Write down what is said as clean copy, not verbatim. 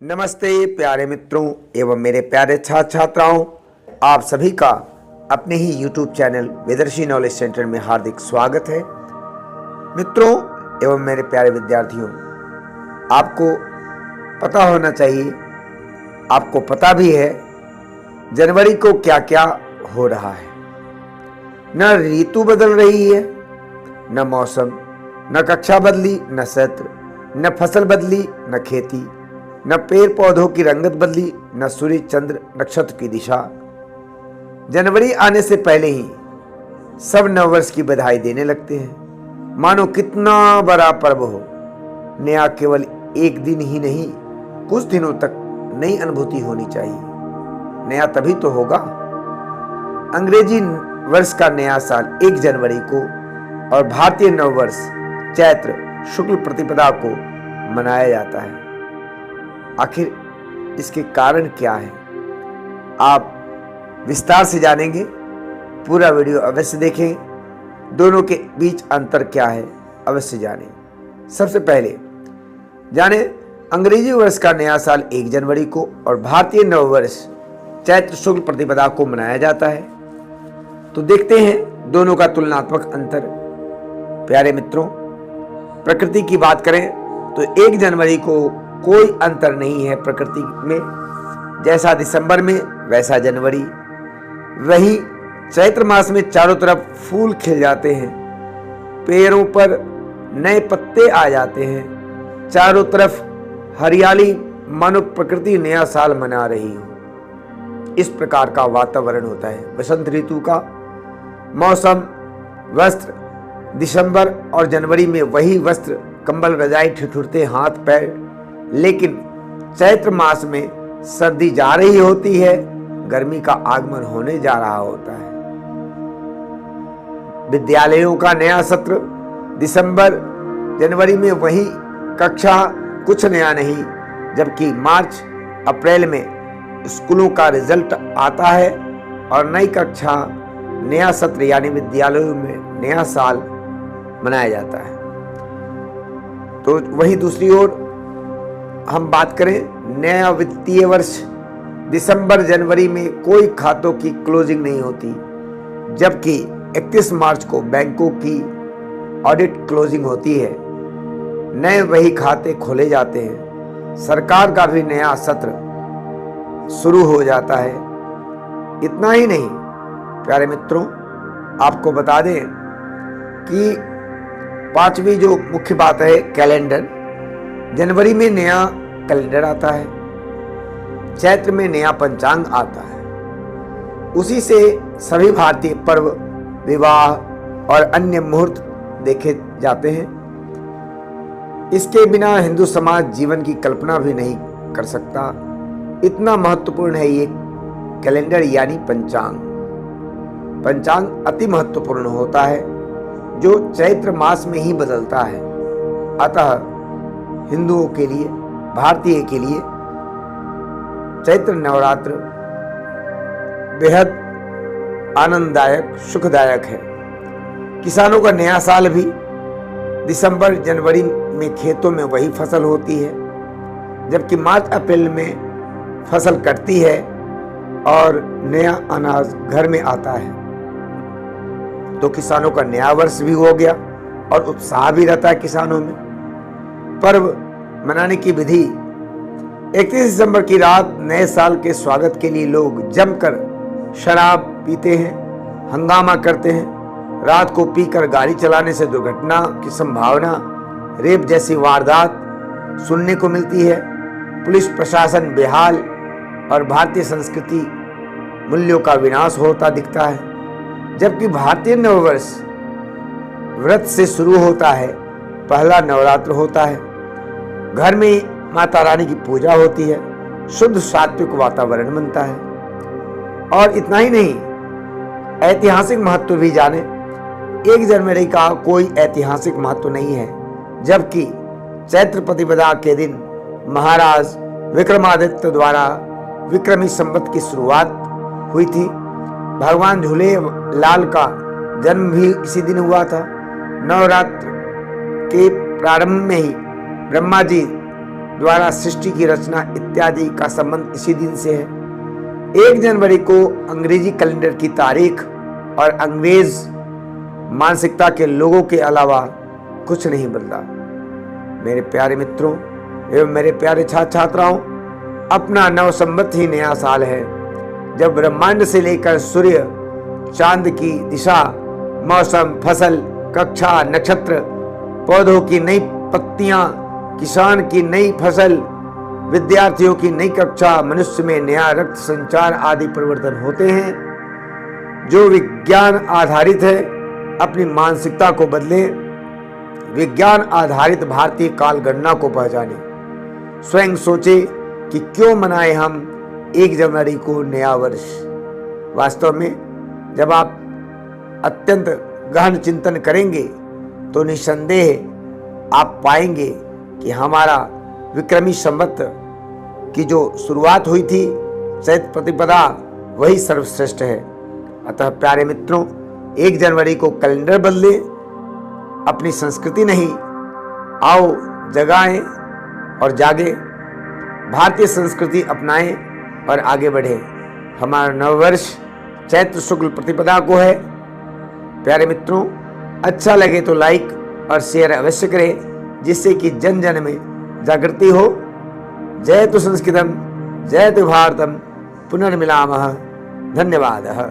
नमस्ते प्यारे मित्रों एवं मेरे प्यारे छात्र छात्राओं, आप सभी का अपने ही YouTube चैनल वेदर्शी नॉलेज सेंटर में हार्दिक स्वागत है। मित्रों एवं मेरे प्यारे विद्यार्थियों, आपको पता होना चाहिए, आपको पता भी है जनवरी को क्या क्या हो रहा है। न ऋतु बदल रही है, न मौसम, न कक्षा बदली, न सत्र, न फसल बदली, न खेती, न पेड़ पौधों की रंगत बदली, न सूर्य चंद्र नक्षत्र की दिशा। जनवरी आने से पहले ही सब नववर्ष की बधाई देने लगते हैं, मानो कितना बड़ा पर्व हो। नया केवल एक दिन ही नहीं, कुछ दिनों तक नई अनुभूति होनी चाहिए। नया तभी तो होगा। अंग्रेजी वर्ष का नया साल 1 जनवरी को और भारतीय नववर्ष चैत्र शुक्ल प्रतिपदा को मनाया जाता है। आखिर इसके कारण क्या है, आप विस्तार से जानेंगे। पूरा वीडियो अवश्य देखें। दोनों के बीच अंतर क्या है अवश्य जानें। सबसे पहले जानें अंग्रेजी वर्ष का नया साल 1 जनवरी को और भारतीय नववर्ष चैत्र शुक्ल प्रतिपदा को मनाया जाता है। तो देखते हैं दोनों का तुलनात्मक अंतर। प्यारे मित्रों, प्रकृति की बात करें तो 1 जनवरी को कोई अंतर नहीं है प्रकृति में। जैसा दिसंबर में वैसा जनवरी। वही चैत्र मास में चारों तरफ फूल खिल जाते हैं, पेड़ों पर नए पत्ते आ जाते हैं, चारों तरफ हरियाली, मानो प्रकृति नया साल मना रही हो। इस प्रकार का वातावरण होता है वसंत ऋतु का। मौसम, वस्त्र, दिसंबर और जनवरी में वही वस्त्र, कंबल, रजाई, ठिठुरते हाथ पैर। लेकिन चैत्र मास में सर्दी जा रही होती है, गर्मी का आगमन होने जा रहा होता है। विद्यालयों का नया सत्र दिसंबर जनवरी में, वही कक्षा, कुछ नया नहीं। जबकि मार्च अप्रैल में स्कूलों का रिजल्ट आता है और नई कक्षा, नया सत्र यानी विद्यालयों में नया साल मनाया जाता है। तो वही दूसरी ओर हम बात करें नया वित्तीय वर्ष, दिसंबर जनवरी में कोई खातों की क्लोजिंग नहीं होती, जबकि 31 मार्च को बैंकों की ऑडिट क्लोजिंग होती है। नए वही खाते खोले जाते हैं। सरकार का भी नया सत्र शुरू हो जाता है। इतना ही नहीं प्यारे मित्रों, आपको बता दें कि 5वीं जो मुख्य बात है कैलेंडर। जनवरी में नया कैलेंडर आता है, चैत्र में नया पंचांग आता है। उसी से सभी भारतीय पर्व, विवाह और अन्य मुहूर्त देखे जाते हैं। इसके बिना हिंदू समाज जीवन की कल्पना भी नहीं कर सकता। इतना महत्वपूर्ण है ये कैलेंडर यानी पंचांग। पंचांग अति महत्वपूर्ण होता है, जो चैत्र मास में ही बदलता है। अतः हिंदुओं के लिए, भारतीय के लिए चैत्र नवरात्र बेहद आनंददायक, सुखदायक है। किसानों का नया साल भी दिसंबर जनवरी में खेतों में वही फसल होती है, जबकि मार्च अप्रैल में फसल कटती है और नया अनाज घर में आता है। तो किसानों का नया वर्ष भी हो गया और उत्साह भी रहता है किसानों में। पर्व मनाने की विधि, 31 दिसंबर की रात नए साल के स्वागत के लिए लोग जमकर शराब पीते हैं, हंगामा करते हैं। रात को पीकर गाड़ी चलाने से दुर्घटना की संभावना, रेप जैसी वारदात सुनने को मिलती है। पुलिस प्रशासन बेहाल और भारतीय संस्कृति मूल्यों का विनाश होता दिखता है। जबकि भारतीय नववर्ष व्रत से शुरू होता है, पहला नवरात्र होता है। घर में माता रानी की पूजा होती है, शुद्ध सात्विक वातावरण बनता है। और इतना ही नहीं, ऐतिहासिक महत्व भी जाने। 1 जनवरी का कोई ऐतिहासिक महत्व नहीं है, जबकि चैत्र प्रतिपदा के दिन महाराज विक्रमादित्य द्वारा विक्रमी संवत की शुरुआत हुई थी। भगवान झूले लाल का जन्म भी इसी दिन हुआ था। नवरात्र के प्रारंभ में ही ब्रह्मा जी द्वारा सृष्टि की रचना इत्यादि का संबंध इसी दिन से है। 1 जनवरी को अंग्रेजी कैलेंडर की तारीख और अंग्रेज मानसिकता के लोगों के अलावा कुछ नहीं बदला। मेरे प्यारे मित्रों एवं मेरे प्यारे छात्र छात्राओं, अपना नव संवत ही नया साल है, जब ब्रह्मांड से लेकर सूर्य, चांद की दिशा, मौसम, फसल, कक्षा, नक्षत्र, पौधों की नई पत्तियां, किसान की नई फसल, विद्यार्थियों की नई कक्षा, मनुष्य में नया रक्त संचार आदि परिवर्तन होते हैं। जो विज्ञान आधारित है, अपनी मानसिकता को बदले, विज्ञान आधारित भारतीय काल गणना को पहचाने, स्वयं सोचे कि क्यों मनाए हम 1 जनवरी को नया वर्ष। वास्तव में जब आप अत्यंत गहन चिंतन करेंगे तो निसंदेह आप पाएंगे कि हमारा विक्रमी संवत की जो शुरुआत हुई थी, चैत्र प्रतिपदा, वही सर्वश्रेष्ठ है। अतः प्यारे मित्रों, 1 जनवरी को कैलेंडर बदले, अपनी संस्कृति नहीं, आओ जगाएं और जागे, भारतीय संस्कृति अपनाएं और आगे बढ़े। हमारा नववर्ष चैत्र शुक्ल प्रतिपदा को है। प्यारे मित्रों, अच्छा लगे तो लाइक और शेयर अवश्य करें, जिससे कि जन जन में जागृति हो। जय तु संस्कृतम, जय तु भारतम, पुनर्मिलामः। धन्यवादः।